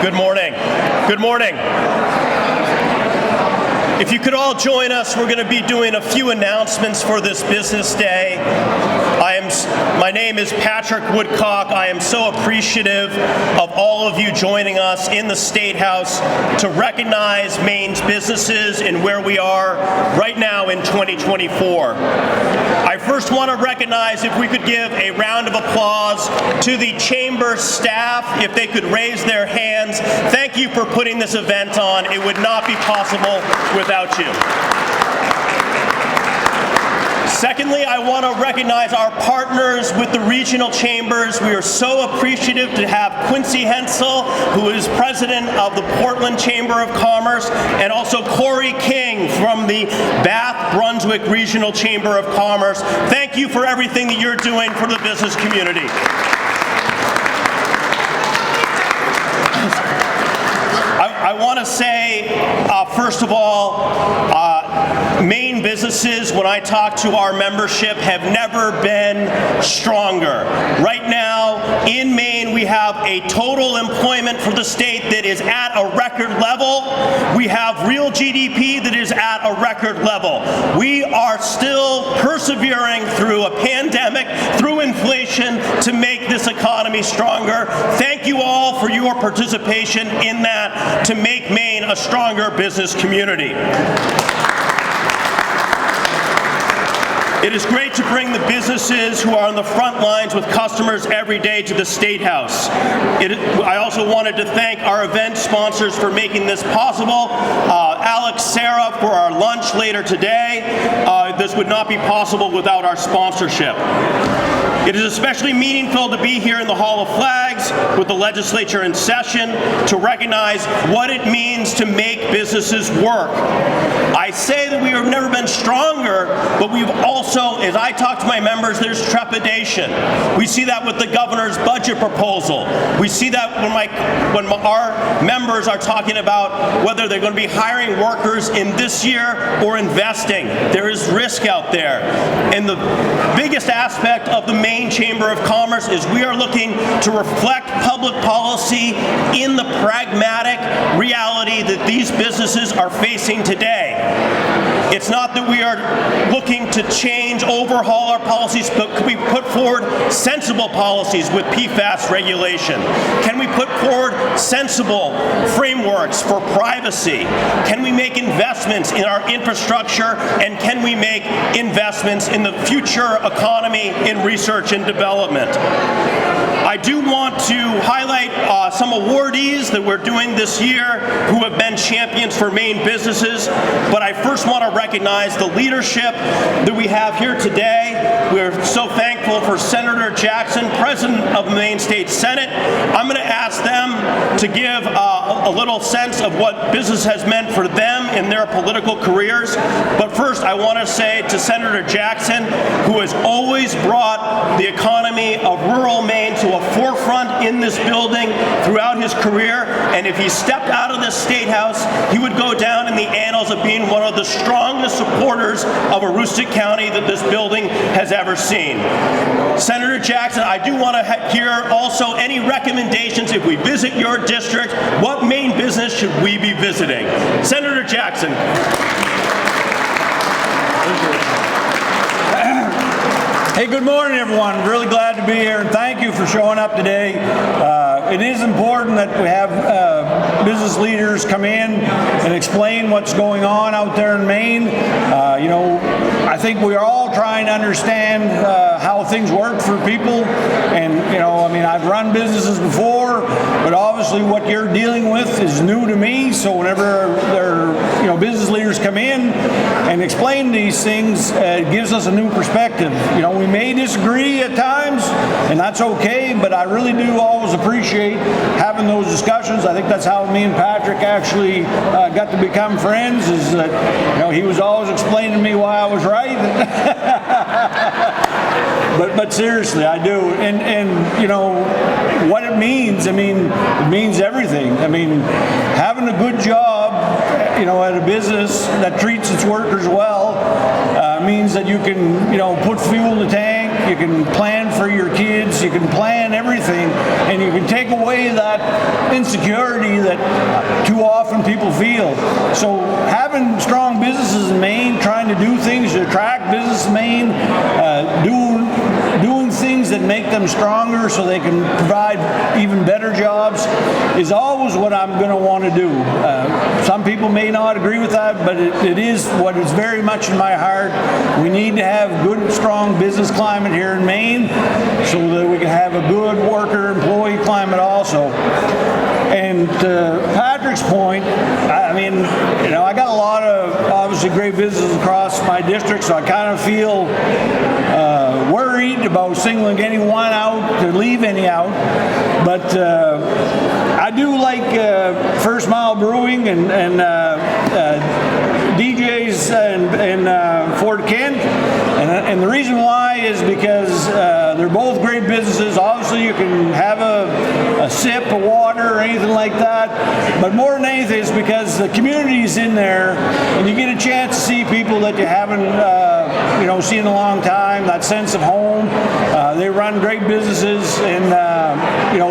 Good morning. Good morning. If you could all join us, we're going to be doing a few announcements for this business day. My name is Patrick Woodcock. I am so appreciative of all of you joining us in the State House to recognize Maine's businesses and where we are right now in 2024. I first want to recognize, if we could give a round of applause to the Chamber staff, if they could raise their hands. Thank you for putting this event on. It would not be possible without you. Secondly, I want to recognize our partners with the regional chambers. We are so appreciative to have Quincy Hensel, who is president of the Portland Chamber of Commerce, and also Corey King from the Bath Brunswick Regional Chamber of Commerce. Thank you for everything that you're doing for the business community. I want to say, first of all, Maine businesses, when I talk to our membership, have never been stronger. Right now, in Maine, we have a total employment for the state that is at a record level. We have real GDP that is at a record level. We are still persevering through a pandemic, through inflation, to make this economy stronger. Thank you all for your participation in that, to make Maine a stronger business community. It is great to bring the businesses who are on the front lines with customers every day to the State House. I also wanted to thank our event sponsors for making this possible. Alex Serra for our lunch later today. This would not be possible without our sponsorship. It is especially meaningful to be here in the Hall of Flags with the legislature in session to recognize what it means to make businesses work. I say that we have never been stronger, but we've also, as I talk to my members, there's trepidation. We see that with the governor's budget proposal. We see that when our members are talking about whether they're going to be hiring workers in this year or investing. There is risk out there. And the biggest aspect of the Maine Chamber of Commerce is we are looking to reflect public policy in the pragmatic reality that these businesses are facing today. It's not that we are looking to change, overhaul our policies, but can we put forward sensible policies with PFAS regulation? Can we put forward sensible frameworks for privacy? Can we make investments in our infrastructure, and can we make investments in the future economy in research and development? I do want to highlight some awardees that we're doing this year who have been champions for Maine businesses, but I first want to recognize the leadership that we have here today. We're so thankful for Senator Jackson, President of the Maine State Senate. I'm going to ask them to give a little sense of what business has meant for them in their political careers. But first, I want to say to Senator Jackson, who has always brought the economy of rural Maine to a forefront in this building throughout his career, and if he stepped out of this State House, he would go down in the annals of being one of the strongest supporters of Aroostook County that this building has ever seen. Senator Jackson, I do want to hear also any recommendations if we visit your district. What Maine business should we be visiting? Senator Jackson. Hey, good morning, everyone. Really glad to be here, and thank you for showing up today. It is important that we have business leaders come in and explain what's going on out there in Maine. I think we are all trying to understand how things work for people. And, I've run businesses before, but obviously what you're dealing with is new to me. So whenever business leaders come in and explain these things, it gives us a new perspective. We may disagree at times, and that's okay, but I really do always appreciate having those discussions. I think that's how me and Patrick actually got to become friends, is that he was always explaining to me why I was right. But seriously, I do. And what it means, it means everything. Having a good job, at a business that treats its workers well, means that you can, put fuel in the tank, you can plan for your kids, you can plan everything, and you can take away that insecurity that too often people feel. So having strong businesses in Maine, trying to do things to attract business in Maine, doing things that make them stronger so they can provide even better jobs is always what I'm going to want to do. Some people may not agree with that, but it is what is very much in my heart. We need to have good, strong business climate here in Maine so that we can have a good worker-employee climate also. And to Patrick's point, I mean, you know, I got a lot of obviously great businesses across my district, so I kind of feel worried about singling anyone out to leave any out. But I do like First Mile Brewing and DJ's and Fort Kent. And the reason why is because they're both great businesses. Obviously, you can have a sip of water or anything like that. But more than anything, it's because the community's in there, and you get a chance to see people that you haven't, seen in a long time. That sense of home. They run great businesses, and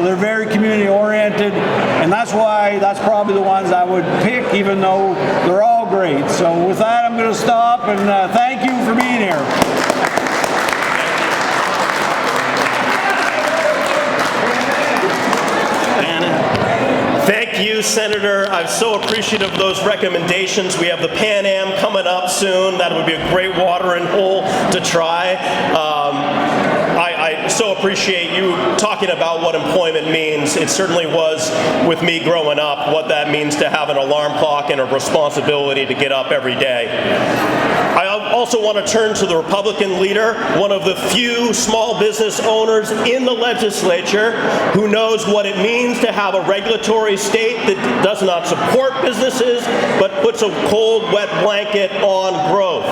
they're very community oriented. And that's why that's probably the ones I would pick, even though they're all great. So with that, I'm going to stop, and thank you for being here. Thank you, Senator. I'm so appreciative of those recommendations. We have the Pan Am coming up soon. That would be a great watering hole to try. I so appreciate you talking about what employment means. It certainly was with me growing up, what that means to have an alarm clock and a responsibility to get up every day. I also want to turn to the Republican leader, one of the few small business owners in the legislature who knows what it means to have a regulatory state that does not support businesses but puts a cold, wet blanket on growth.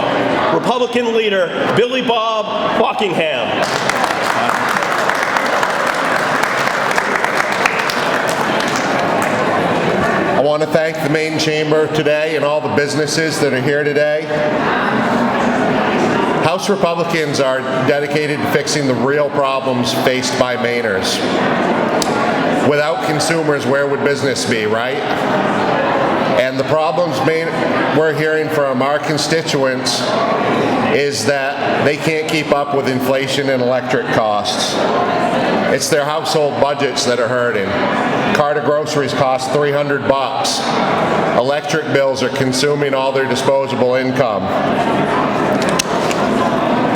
Republican leader Billy Bob Buckingham. I want to thank the Maine Chamber today and all the businesses that are here today. House Republicans are dedicated to fixing the real problems faced by Mainers. Without consumers, where would business be, right? And the problems we're hearing from our constituents is that they can't keep up with inflation and electric costs. It's their household budgets that are hurting. Cart of groceries costs $300. Electric bills are consuming all their disposable income.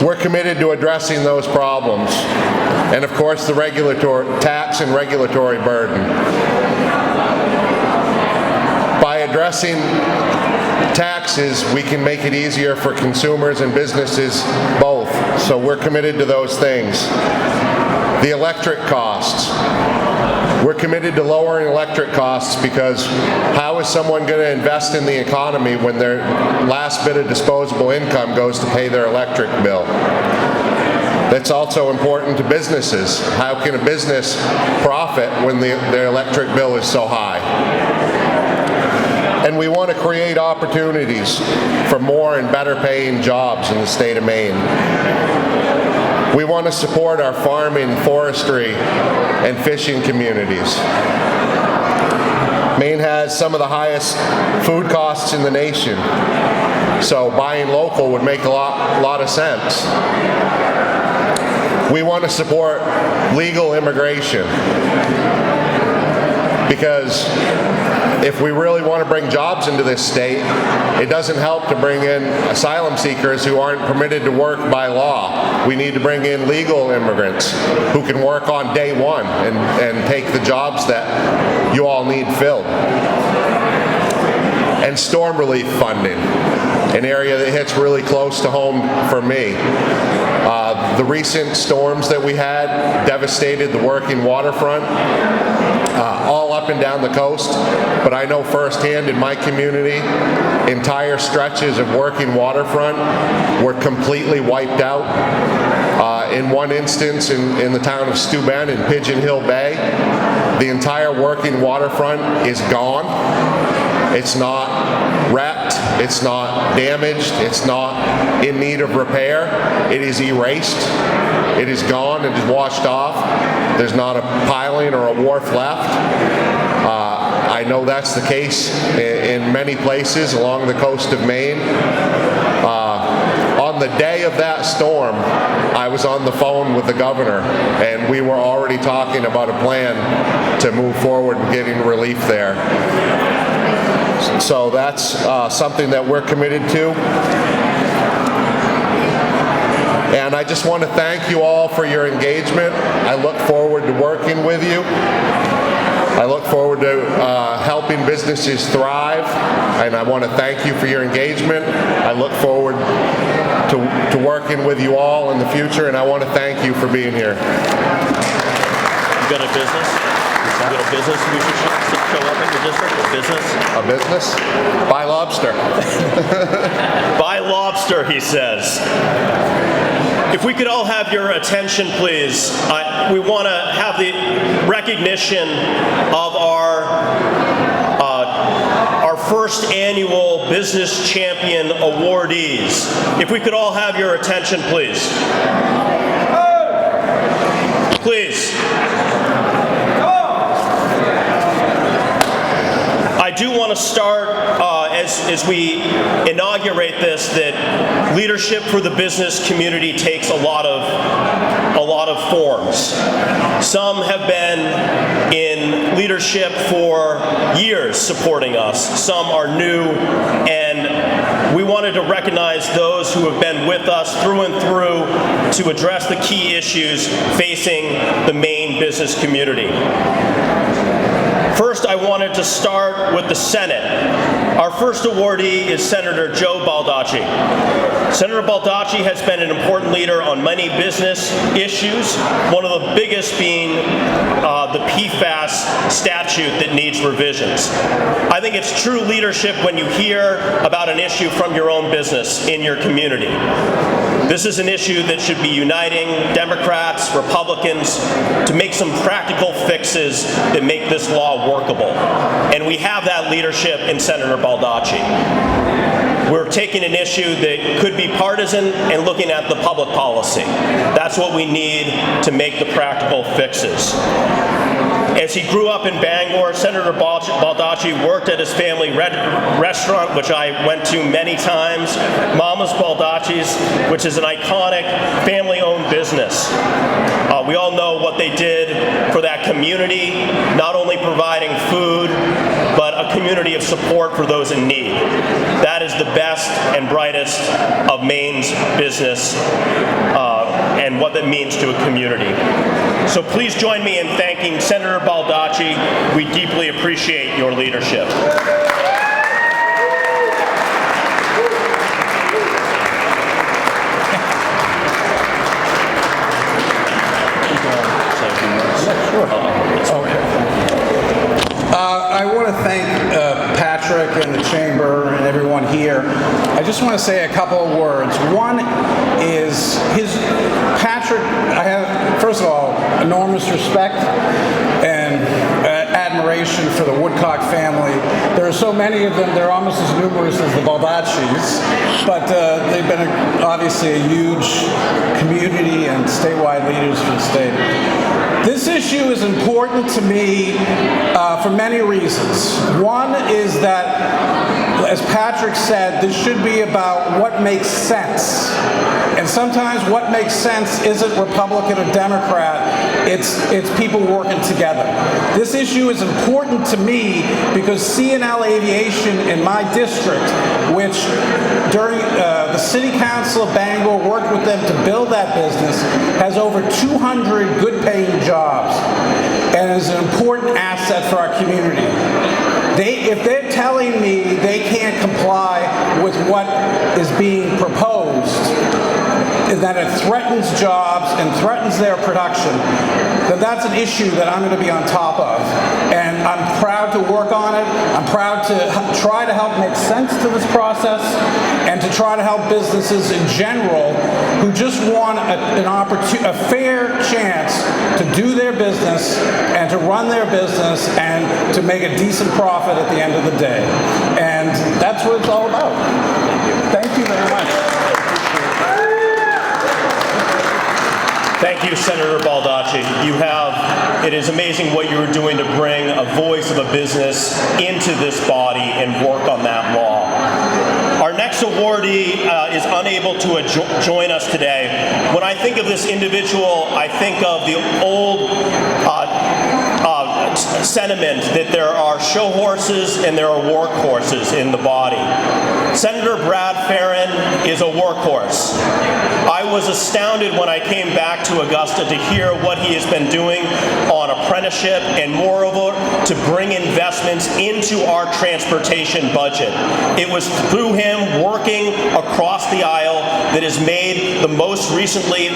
We're committed to addressing those problems. And of course, the tax and regulatory burden. By addressing taxes, we can make it easier for consumers and businesses both. So we're committed to those things. The electric costs. We're committed to lowering electric costs because how is someone going to invest in the economy when their last bit of disposable income goes to pay their electric bill? That's also important to businesses. How can a business profit when their electric bill is so high? And we want to create opportunities for more and better paying jobs in the state of Maine. We want to support our farming, forestry, and fishing communities. Maine has some of the highest food costs in the nation, so buying local would make a lot of sense. We want to support legal immigration because if we really want to bring jobs into this state, it doesn't help to bring in asylum seekers who aren't permitted to work by law. We need to bring in legal immigrants who can work on day one and take the jobs that you all need filled. And storm relief funding, an area that hits really close to home for me. The recent storms that we had devastated the working waterfront, all up and down the coast, but I know firsthand in my community, entire stretches of working waterfront were completely wiped out. In one instance, in the town of Steuben in Pigeon Hill Bay, the entire working waterfront is gone. It's not wrecked, it's not damaged, it's not in need of repair. It is erased. It is gone. It is washed off. There's not a piling or a wharf left. I know that's the case in many places along the coast of Maine. On the day of that storm, I was on the phone with the governor, and we were already talking about a plan to move forward and getting relief there. So that's something that we're committed to. And I just want to thank you all for your engagement. I look forward to working with you. I look forward to helping businesses thrive, and I want to thank you for your engagement. I look forward to working with you all in the future, and I want to thank you for being here. You got a business? You got a business we should show up in your district? A business? A business? Buy lobster. Buy lobster, he says. If we could all have your attention, please. We want to have the recognition of our first annual Business Champion awardees. If we could all have your attention, please. Please. I do want to start, as we inaugurate this, that leadership for the business community takes a lot of forms. Some have been in leadership for years supporting us. Some are new, and we wanted to recognize those who have been with us through and through to address the key issues facing the Maine business community. First, I wanted to start with the Senate. Our first awardee is Senator Joe Baldacci. Senator Baldacci has been an important leader on many business issues, one of the biggest being the PFAS statute that needs revisions. I think it's true leadership when you hear about an issue from your own business in your community. This is an issue that should be uniting Democrats, Republicans, to make some practical fixes that make this law workable. And we have that leadership in Senator Baldacci. We're taking an issue that could be partisan and looking at the public policy. That's what we need to make the practical fixes. As he grew up in Bangor, Senator Baldacci worked at his family restaurant, which I went to many times, Mama's Baldacci's, which is an iconic family-owned business. We all know what they did for that community, not only providing food, but a community of support for those in need. That is the best and brightest of Maine's business and what that means to a community. So please join me in thanking Senator Baldacci. We deeply appreciate your leadership. I want to thank Patrick and the Chamber and everyone here. I just want to say a couple of words. One is Patrick, I have, first of all, enormous respect and admiration for the Woodcock family. There are so many of them, they're almost as numerous as the Baldaccis, but they've been obviously a huge community and statewide leaders for the state. This issue is important to me for many reasons. One is that, as Patrick said, this should be about what makes sense. And sometimes what makes sense isn't Republican or Democrat, it's people working together. This issue is important to me because C&L Aviation in my district, which during the City Council of Bangor worked with them to build that business, has over 200 good-paying jobs and is an important asset for our community. If they're telling me they can't comply with what is being proposed, that it threatens jobs and threatens their production, then that's an issue that I'm going to be on top of. And I'm proud to work on it. I'm proud to try to help make sense to this process and to try to help businesses in general who just want a fair chance to do their business and to run their business and to make a decent profit at the end of the day. And that's what it's all about. Thank you very much. Thank you, Senator Baldacci. It is amazing what you're doing to bring a voice of a business into this body and work on that law. Our next awardee is unable to join us today. When I think of this individual, I think of the old sentiment that there are show horses and there are work horses in the body. Senator Brad Farron is a workhorse. I was astounded when I came back to Augusta to hear what he has been doing on apprenticeship and moreover to bring investments into our transportation budget. It was through him working across the aisle that has made the most recently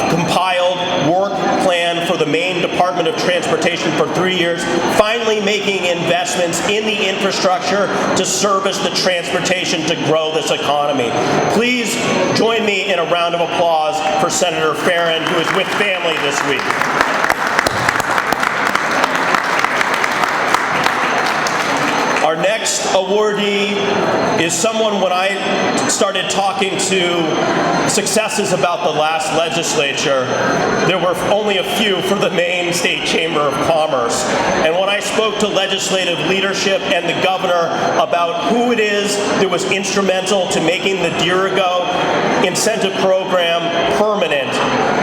compiled work plan for the Maine Department of Transportation for 3 years, finally making investments in the infrastructure to service the transportation to grow this economy. Please join me in a round of applause for Senator Farron, who is with family this week. Our next awardee is someone, when I started talking to successes about the last legislature, there were only a few for the Maine State Chamber of Commerce. And when I spoke to legislative leadership and the governor about who it is that was instrumental to making the Dirigo incentive program permanent,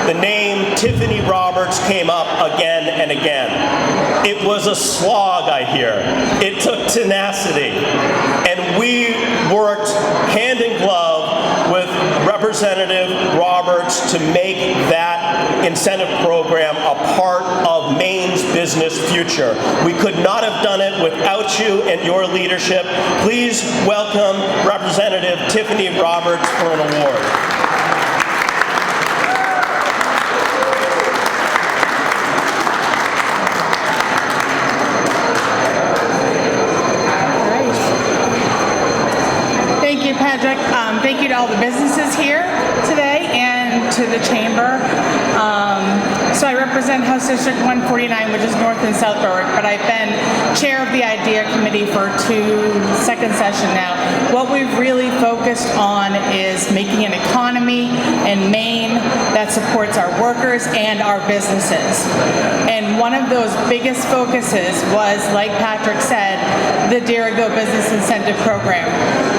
the name Tiffany Roberts came up again and again. It was a slog, I hear. It took tenacity. And we worked hand in glove with Representative Roberts to make that incentive program a part of Maine's business future. We could not have done it without you and your leadership. Please welcome Representative Tiffany Roberts for an award. Patrick. Thank you to all the businesses here today and to the Chamber. So I represent House District 149, which is North and South Berwick, but I've been chair of the IDEA Committee for second session now. What we've really focused on is making an economy in Maine that supports our workers and our businesses. And one of those biggest focuses was, like Patrick said, the Dirigo Business Incentive Program.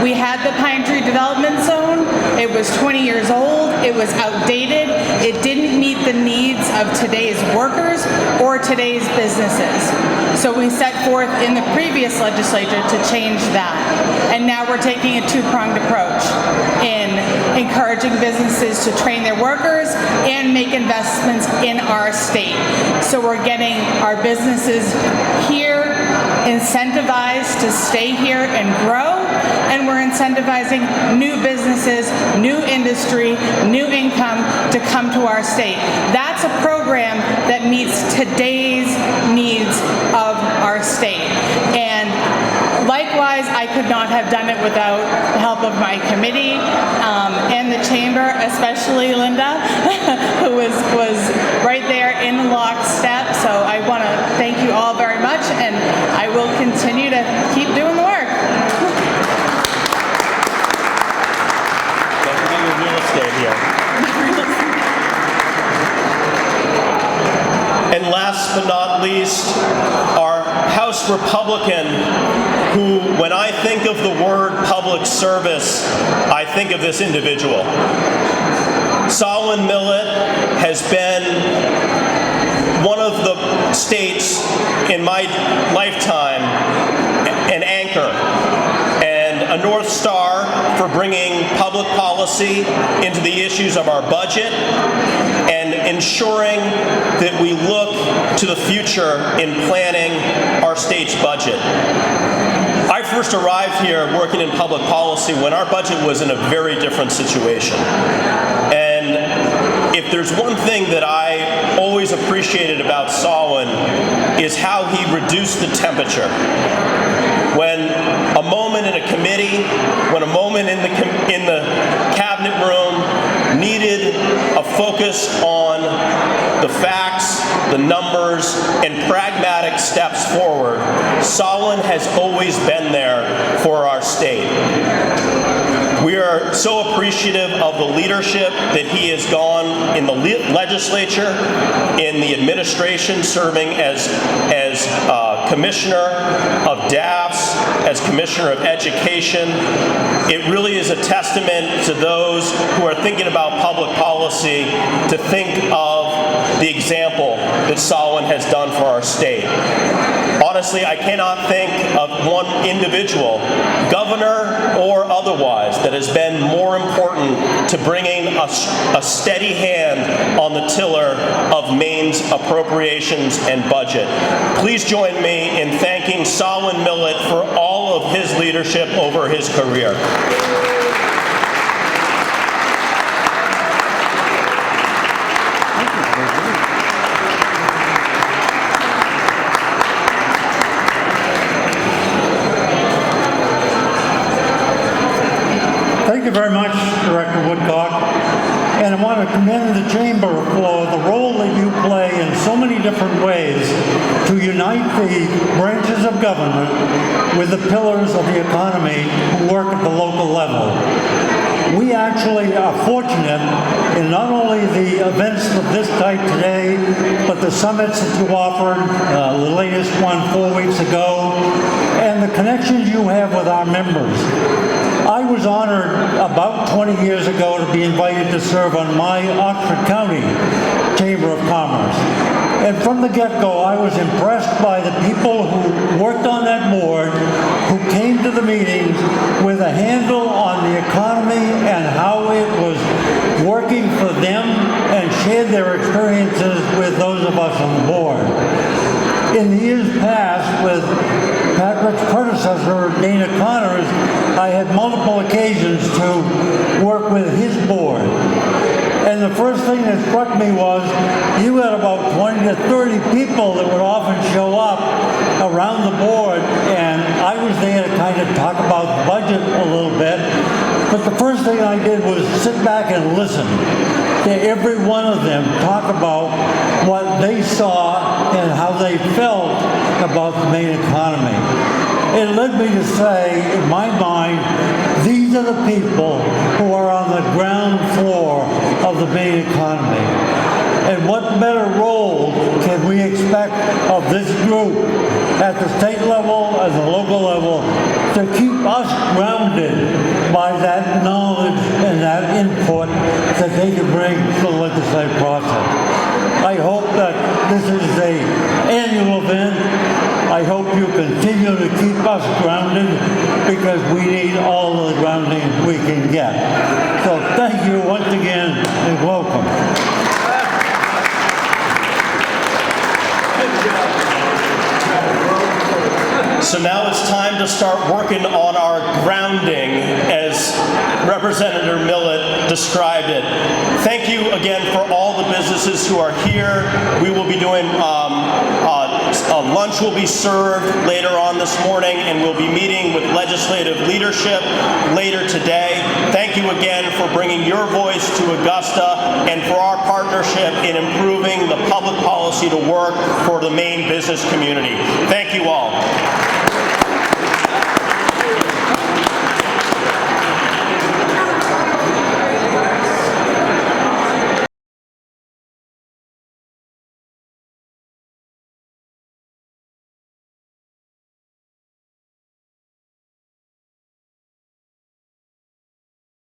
We had the Pine Tree Development Zone. It was 20 years old. It was outdated. It didn't meet the needs of today's workers or today's businesses. So we set forth in the previous legislature to change that. And now we're taking a two-pronged approach in encouraging businesses to train their workers and make investments in our state. So we're getting our businesses here incentivized to stay here and grow, and we're incentivizing new businesses, new industry, new income to come to our state. That's a program that meets today's needs of our state. And likewise, I could not have done it without the help of my committee and the Chamber, especially Linda, who was right there in lockstep. So I want to thank you all very much, and I will continue to keep doing the work. Don't forget your real estate here. And last but not least, our House Republican, who, when I think of the word public service, I think of this individual. Solwyn Millett has been one of the states in my lifetime an anchor and a North Star for bringing public policy into the issues of our budget and ensuring that we look to the future in planning our state's budget. I first arrived here working in public policy when our budget was in a very different situation. And if there's one thing that I always appreciated about Solwyn is how he reduced the temperature. When a moment in a committee, when a moment in the cabinet room needed a focus on the facts, the numbers, and pragmatic steps forward, Solwyn has always been there for our state. We are so appreciative of the leadership that he has gone in the legislature, in the administration, serving as Commissioner of DAFs, as Commissioner of Education. It really is a testament to those who are thinking about public policy to think of the example that Solon has done for our state. Honestly, I cannot think of one individual, governor or otherwise, that has been more important to bringing a steady hand on the tiller of Maine's appropriations and budget. Please join me in thanking Solon Millett for all of his leadership over his career. Thank you very much, Director Woodcock. And I want to commend the Chamber for the role that you play in so many different ways to unite the branches of government with the pillars of the economy who work at the local level. We actually are fortunate in not only the events of this type today, but the summits that you offered, the latest one 4 weeks ago, and the connections you have with our members. I was honored about 20 years ago to be invited to serve on my Oxford County Chamber of Commerce. And from the get-go, I was impressed by the people who worked on that board, who came to the meetings with a handle on the economy and how it was working for them and shared their experiences with those of us on the board. In the years past, with Patrick's predecessor, Dana Connors, I had multiple occasions to work with his board. And the first thing that struck me was you had about 20 to 30 people that would often show up around the board, and I was there to kind of talk about the budget a little bit. But the first thing I did was sit back and listen to every one of them talk about what they saw and how they felt about the Maine economy. It led me to say, in my mind, these are the people who are on the ground floor of the Maine economy. And what better role can we expect of this group at the state level and the local level to keep us grounded by that knowledge and that input that they can bring to the legislative process. I hope that this is an annual event. I hope you continue to keep us grounded because we need all the grounding we can get. So thank you once again and welcome. So now it's time to start working on our grounding, as Representative Millett described it. Thank you again for all the businesses who are here. We will be doing lunch will be served later on this morning, and we'll be meeting with legislative leadership later today. Thank you again for bringing your voice to Augusta and for our partnership in improving the public policy to work for the Maine business community. Thank you all.